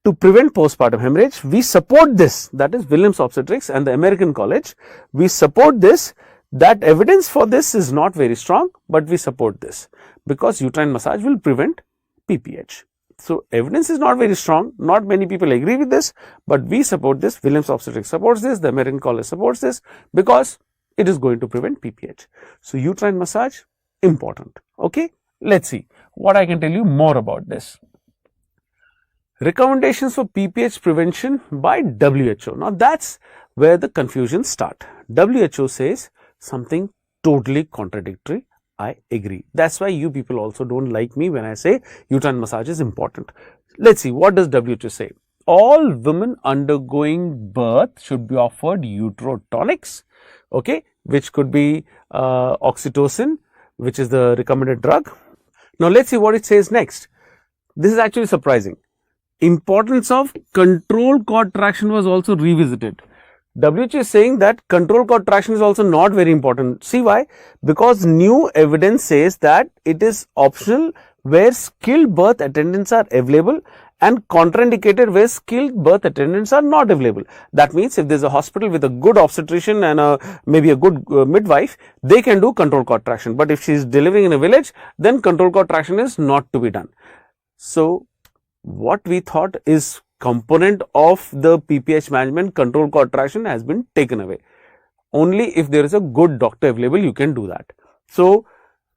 to prevent postpartum hemorrhage. We support this, that is Williams Obstetrics and the American College. We support this. That evidence for this is not very strong, but we support this because uterine massage will prevent PPH. So, evidence is not very strong. Not many people agree with this, but we support this. Williams Obstetrics supports this. The American College supports this because it is going to prevent PPH. So, uterine massage important. Okay, let's see what I can tell you more about this. Recommendations for PPH prevention by WHO. Now, that's where the confusions start. WHO says something totally contradictory. I agree. That's why you people also don't like me when I say uterine massage is important. Let's see, what does WHO say? All women undergoing birth should be offered uterotonics, okay, which could be oxytocin, which is the recommended drug. Now, let's see what it says next. This is actually surprising. Importance of control cord traction was also revisited. WHO is saying that control cord traction is also not very important. See why? Because new evidence says that it is optional where skilled birth attendants are available and contraindicated where skilled birth attendants are not available. That means if there is a hospital with a good obstetrician and maybe a good midwife, they can do control cord traction. But if she is delivering in a village, then control cord traction is not to be done. So, what we thought is component of the PPH management, control cord traction, has been taken away. Only if there is a good doctor available, you can do that. So,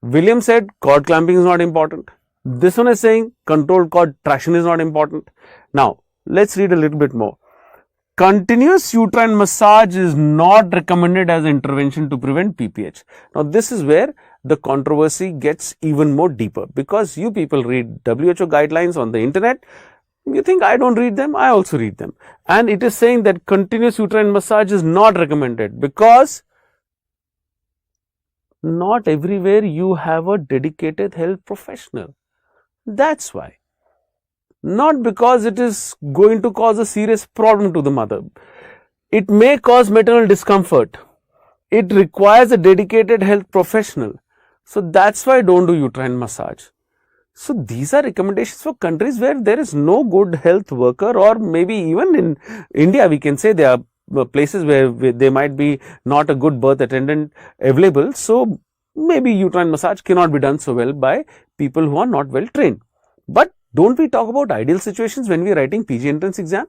William said cord clamping is not important. This one is saying control cord traction is not important. Now, let's read a little bit more. Continuous uterine massage is not recommended as intervention to prevent PPH. Now, this is where the controversy gets even more deeper because you people read WHO guidelines on the internet. You think I don't read them, I also read them. And it is saying that continuous uterine massage is not recommended because not everywhere you have a dedicated health professional. That's why. Not because it is going to cause a serious problem to the mother. It may cause maternal discomfort. It requires a dedicated health professional. So, that's why don't do uterine massage. So, these are recommendations for countries where there is no good health worker, or maybe even in India we can say there are places where there might be not a good birth attendant available. So, maybe uterine massage cannot be done so well by people who are not well trained. But don't we talk about ideal situations when we are writing PG entrance exam?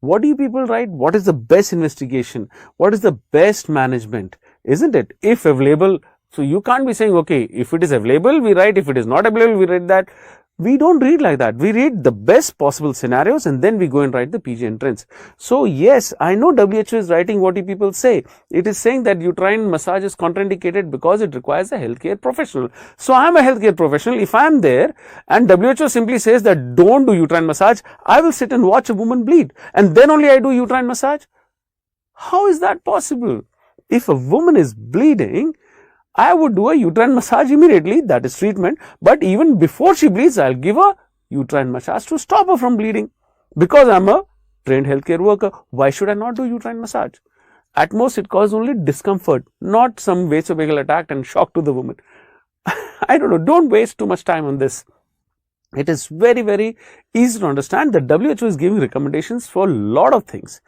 What do you people write? What is the best investigation? What is the best management? Isn't it? If available, so you can't be saying, okay, if it is available, we write. If it is not available, we write that. We don't read like that. We read the best possible scenarios and then we go and write the PG entrance. So, yes, I know WHO is writing what you people say. It is saying that uterine massage is contraindicated because it requires a healthcare professional. So, I am a healthcare professional. If I am there and WHO simply says that don't do uterine massage, I will sit and watch a woman bleed and then only I do uterine massage. How is that possible? If a woman is bleeding, I would do a uterine massage immediately, that is treatment, but even before she bleeds, I will give a uterine massage to stop her from bleeding because I am a trained healthcare worker. Why should I not do uterine massage? At most, it causes only discomfort, not some vasovagal attack and shock to the woman. I don't know, don't waste too much time on this. It is very, very easy to understand that WHO is giving recommendations for a lot of things.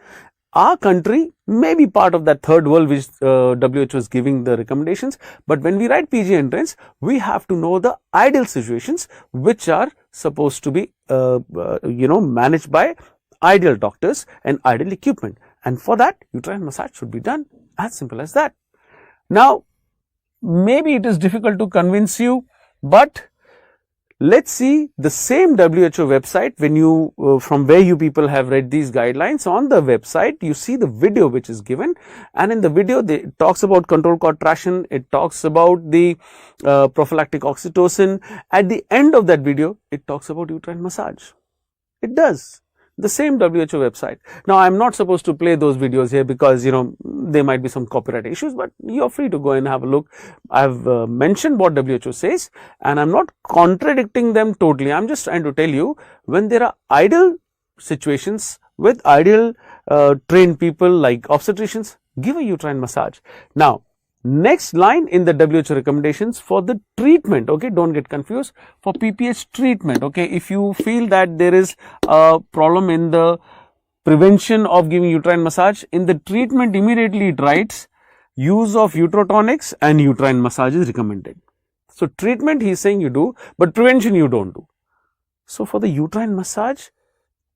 Our country may be part of that third world which WHO is giving the recommendations, but when we write PG entrance, we have to know the ideal situations which are supposed to be managed by ideal doctors and ideal equipment, and for that uterine massage should be done, as simple as that. Now, maybe it is difficult to convince you, but let's see the same WHO website. When you from where you people have read these guidelines, on the website you see the video which is given, and in the video it talks about control cord traction, it talks about the prophylactic oxytocin. At the end of that video it talks about uterine massage. It does. The same WHO website. Now, I am not supposed to play those videos here because, there might be some copyright issues, but you are free to go and have a look. I have mentioned what WHO says and I am not contradicting them totally. I am just trying to tell you, when there are ideal situations with ideal trained people like obstetricians, give a uterine massage. Now, Next line in the WHO recommendations for the treatment, okay, don't get confused, for PPH treatment, okay, if you feel that there is a problem in the prevention of giving uterine massage, in the treatment immediately it writes use of uterotonics and uterine massage is recommended. So treatment he is saying you do, but prevention you don't do. So for the uterine massage,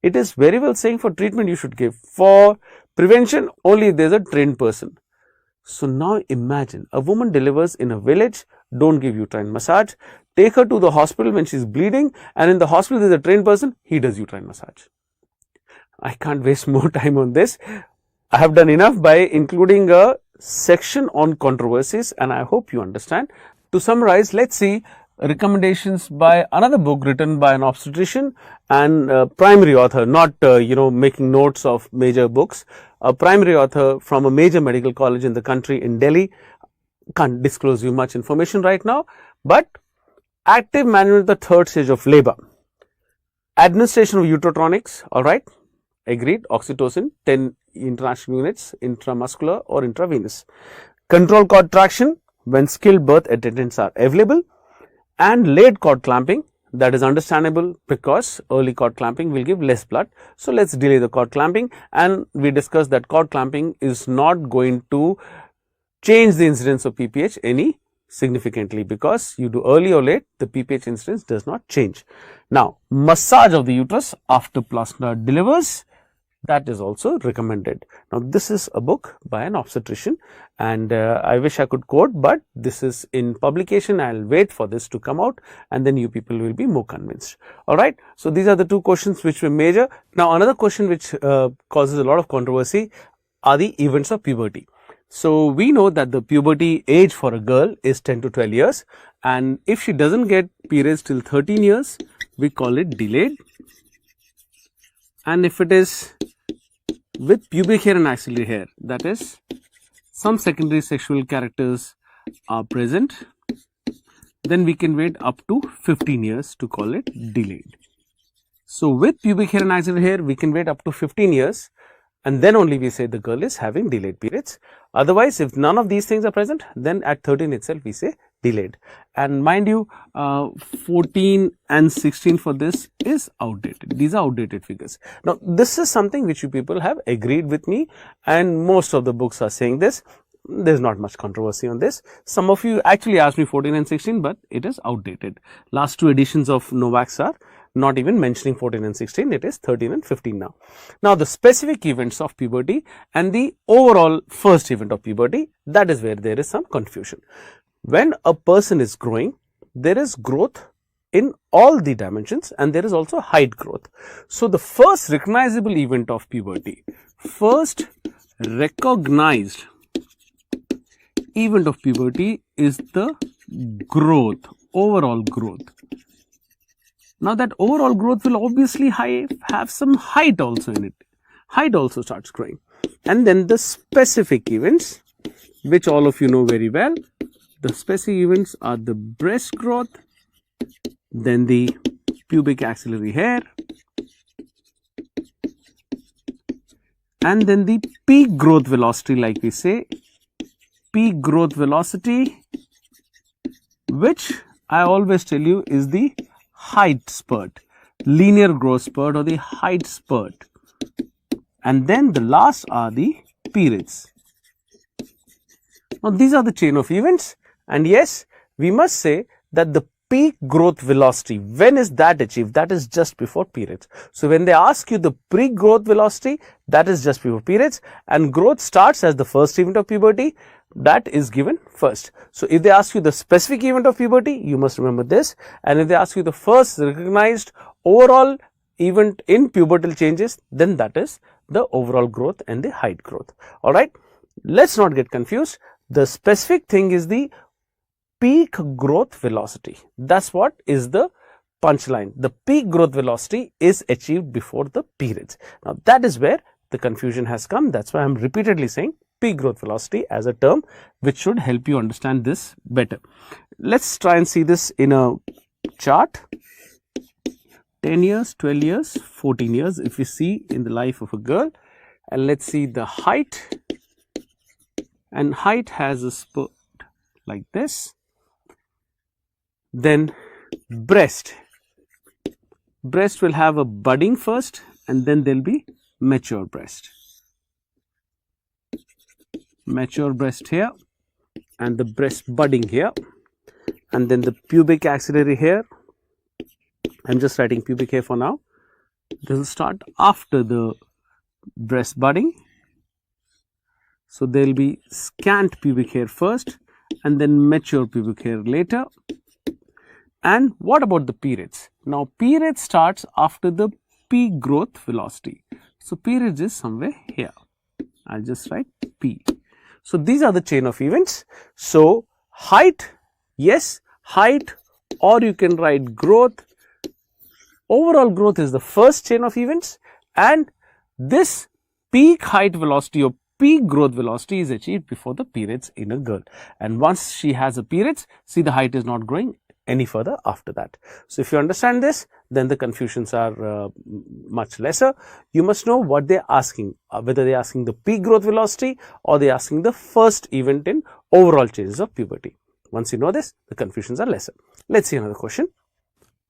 it is very well saying for treatment you should give. For prevention, only if there is a trained person. So now imagine a woman delivers in a village, don't give uterine massage, take her to the hospital when she is bleeding, and in the hospital there is a trained person, he does uterine massage. I can't waste more time on this. I have done enough by including a section on controversies, and I hope you understand. To summarize, let's see recommendations by another book written by an obstetrician and primary author, not making notes of major books, a primary author from a major medical college in the country in Delhi. Can't disclose you much information right now, but active management of the third stage of labor, administration of uterotonics, all right, agreed, oxytocin 10 international units, intramuscular or intravenous, control cord traction when skilled birth attendants are available, and late cord clamping, that is understandable because early cord clamping will give less blood. So let's delay the cord clamping, and we discussed that cord clamping is not going to change the incidence of PPH any significantly, because you do early or late, the PPH incidence does not change. Now, massage of the uterus after placenta delivers, that is also recommended. Now, this is a book by an obstetrician, and I wish I could quote, but this is in publication. I'll wait for this to come out, and then you people will be more convinced. All right. So these are the two questions which were major. Now, another question which causes a lot of controversy are the events of puberty. So we know that the puberty age for a girl is 10 to 12 years, and if she doesn't get periods till 13 years, we call it delayed. And if it is with pubic hair and axillary hair, that is, some secondary sexual characters are present, then we can wait up to 15 years to call it delayed. So with pubic hair and axillary hair, we can wait up to 15 years, and then only we say the girl is having delayed periods. Otherwise, if none of these things are present, then at 13 itself we say delayed. And mind you, 14 and 16 for this is outdated. These are outdated figures. Now, this is something which you people have agreed with me, and most of the books are saying this. There is not much controversy on this. Some of you actually asked me 14 and 16, but it is outdated. Last two editions of Novax are not even mentioning 14 and 16, it is 13 and 15 now. Now, the specific events of puberty and the overall first event of puberty, that is where there is some confusion. When a person is growing, there is growth in all the dimensions, and there is also height growth. So, the first recognizable event of puberty, first recognized event of puberty is the growth, overall growth. Now, that overall growth will obviously have some height also in it. Height also starts growing. And then the specific events, which all of you know very well. The specific events are the breast growth, then the pubic axillary hair, and then the peak growth velocity, like we say, peak growth velocity, which I always tell you is the height spurt, linear growth spurt or the height spurt. And then the last are the periods. Now, these are the chain of events, and yes, we must say that the peak growth velocity, when is that achieved? That is just before periods. So, when they ask you the peak growth velocity, that is just before periods, and growth starts as the first event of puberty, that is given first. So, if they ask you the specific event of puberty, you must remember this, and if they ask you the first recognized overall event in pubertal changes, then that is the overall growth and the height growth. Alright, let's not get confused. The specific thing is the peak growth velocity. That's what is the punchline. The peak growth velocity is achieved before the periods. Now, that is where the confusion has come. That's why I am repeatedly saying peak growth velocity as a term, which should help you understand this better. Let's try and see this in a chart. 10 years, 12 years, 14 years, if we see in the life of a girl, and let's see the height and height has a spurt like this. Then breast will have a budding first, and then there will be mature breast. Mature breast here, and the breast budding here, and then the pubic axillary hair. I am just writing pubic hair for now. This will start after the breast budding. So, there will be scant pubic hair first and then mature pubic hair later. And what about the periods? Now, period starts after the peak growth velocity. So, periods is somewhere here. I will just write P. So, these are the chain of events. So, height, yes, height, or you can write growth. Overall growth is the first chain of events, and this peak height velocity or peak growth velocity is achieved before the periods in a girl. And once she has a periods, see the height is not growing any further after that. So, if you understand this, then the confusions are much lesser. You must know what they are asking, whether they are asking the peak growth velocity or they are asking the first event in overall changes of puberty. Once you know this, the confusions are lesser. Let's see another question.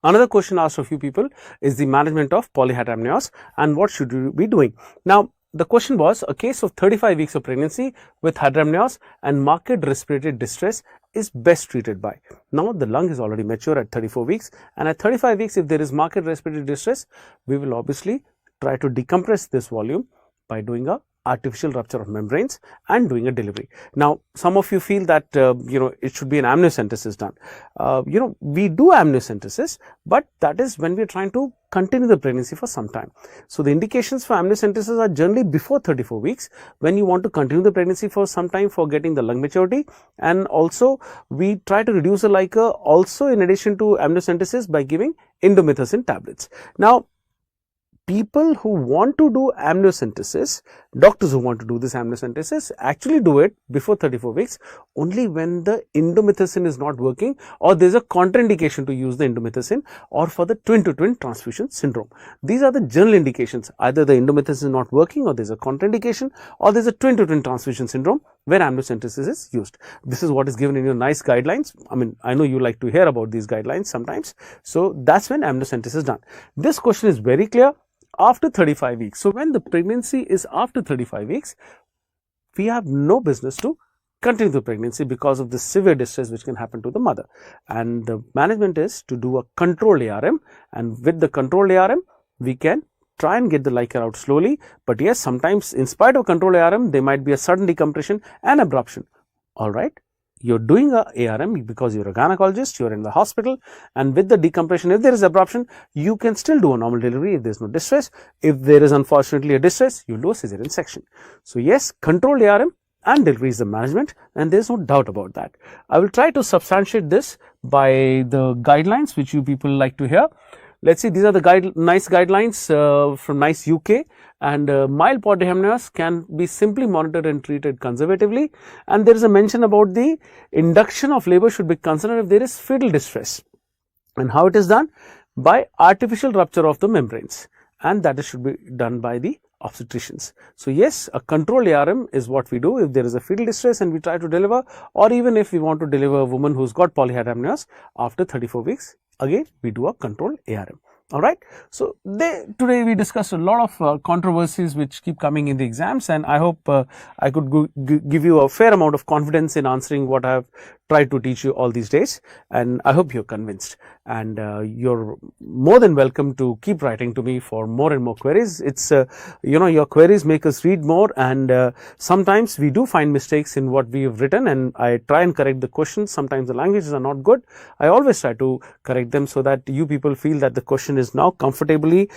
Another question asked of you people is the management of polyhydramnios and what should you be doing. Now, the question was a case of 35 weeks of pregnancy with hydramnios and marked respiratory distress is best treated by. Now, the lung is already mature at 34 weeks, and at 35 weeks if there is marked respiratory distress, we will obviously try to decompress this volume by doing a artificial rupture of membranes and doing a delivery. Now, some of you feel that it should be an amniocentesis done. We do amniocentesis, but that is when we are trying to continue the pregnancy for some time. So, the indications for amniocentesis are generally before 34 weeks when you want to continue the pregnancy for some time for getting the lung maturity, and also we try to reduce the LICA also in addition to amniocentesis by giving indomethacin tablets. Now, people who want to do amniocentesis, doctors who want to do this amniocentesis actually do it before 34 weeks only when the indomethacin is not working or there is a contraindication to use the indomethacin, or for the twin-to-twin transfusion syndrome. These are the general indications, either the indomethacin is not working or there is a contraindication or there is a twin-to-twin transfusion syndrome where amniocentesis is used. This is what is given in your nice guidelines. I mean, I know you like to hear about these guidelines sometimes. So, that is when amniocentesis is done. This question is very clear. After 35 weeks. So, when the pregnancy is after 35 weeks, we have no business to continue the pregnancy because of the severe distress which can happen to the mother. And the management is to do a controlled ARM, and with the controlled ARM, we can try and get the LICA out slowly. But yes, sometimes in spite of controlled ARM, there might be a sudden decompression and abruption. Alright. You are doing a ARM because you are a gynecologist, you are in the hospital, and with the decompression, if there is abruption, you can still do a normal delivery if there is no distress. If there is unfortunately a distress, you will do a cesarean section. So, yes, controlled ARM and delivery is the management, and there is no doubt about that. I will try to substantiate this by the guidelines which you people like to hear. Let us see, these are the nice guidelines from NICE UK, and mild polyhydramnios can be simply monitored and treated conservatively, and there is a mention about the induction of labor should be considered if there is fetal distress, and how it is done by artificial rupture of the membranes, and that should be done by the obstetricians. So, yes, a controlled ARM is what we do if there is a fetal distress and we try to deliver, or even if we want to deliver a woman who has got polyhydramnios after 34 weeks. Again, we do a controlled ARM. Alright. So, today we discussed a lot of controversies which keep coming in the exams, and I hope I could give you a fair amount of confidence in answering what I have tried to teach you all these days, and I hope you are convinced, and you are more than welcome to keep writing to me for more and more queries. It's your queries make us read more, and sometimes we do find mistakes in what we have written, and I try and correct the questions. Sometimes the languages are not good. I always try to correct them so that you people feel that the question is now comfortably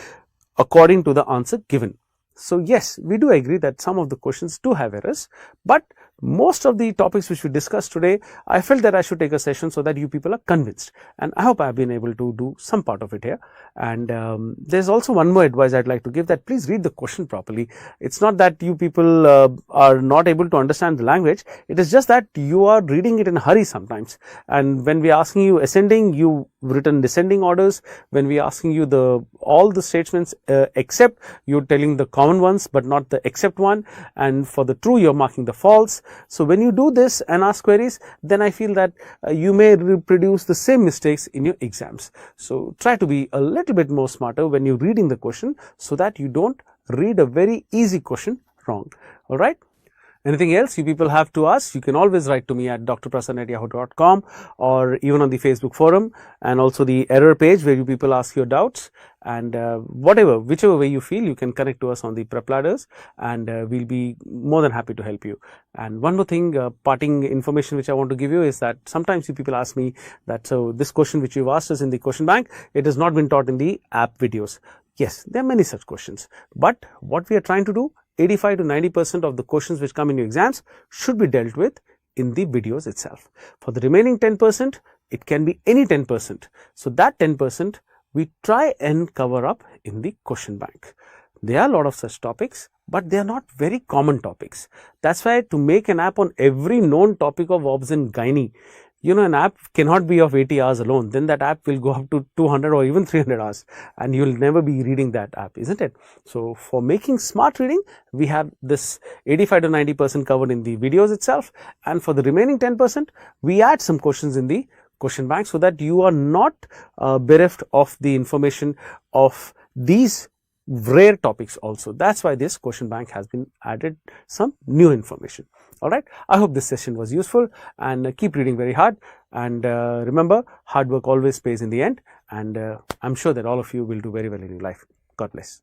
according to the answer given. So, yes, we do agree that some of the questions do have errors, but most of the topics which we discussed today, I felt that I should take a session so that you people are convinced, and I hope I have been able to do some part of it here. And there is also one more advice I would like to give, that please read the question properly. It is not that you people are not able to understand the language, it is just that you are reading it in a hurry sometimes, and when we are asking you ascending, you written descending orders. When we are asking you all the statements except, you are telling the common ones but not the except one, and for the true you are marking the false. So when you do this and ask queries, then I feel that you may reproduce the same mistakes in your exams. So try to be a little bit more smarter when you're reading the question, so that you don't read a very easy question wrong. All right. Anything else you people have to ask, you can always write to me at drprasann@yahoo.com, or even on the Facebook forum, and also the error page where you people ask your doubts. And whichever way you feel, you can connect to us on the Prep Ladders, and we'll be more than happy to help you. And one more thing, parting information which I want to give you is that sometimes you people ask me that, so this question which you've asked us in the question bank, it has not been taught in the app videos. Yes, there are many such questions, but what we are trying to do, 85 to 90% of the questions which come in your exams should be dealt with in the videos itself. For the remaining 10%, it can be any 10%. So that 10% we try and cover up in the question bank. There are a lot of such topics, but they are not very common topics. That's why to make an app on every known topic of obs and gynae, an app cannot be of 80 hours alone. Then that app will go up to 200 or even 300 hours, and you'll never be reading that app, isn't it? So for making smart reading, we have this 85 to 90% covered in the videos itself, and for the remaining 10%, we add some questions in the question bank, so that you are not bereft of the information of these rare topics also. That's why this question bank has been added some new information. All right. I hope this session was useful, and keep reading very hard. And remember, hard work always pays in the end. And I'm sure that all of you will do very well in your life. God bless.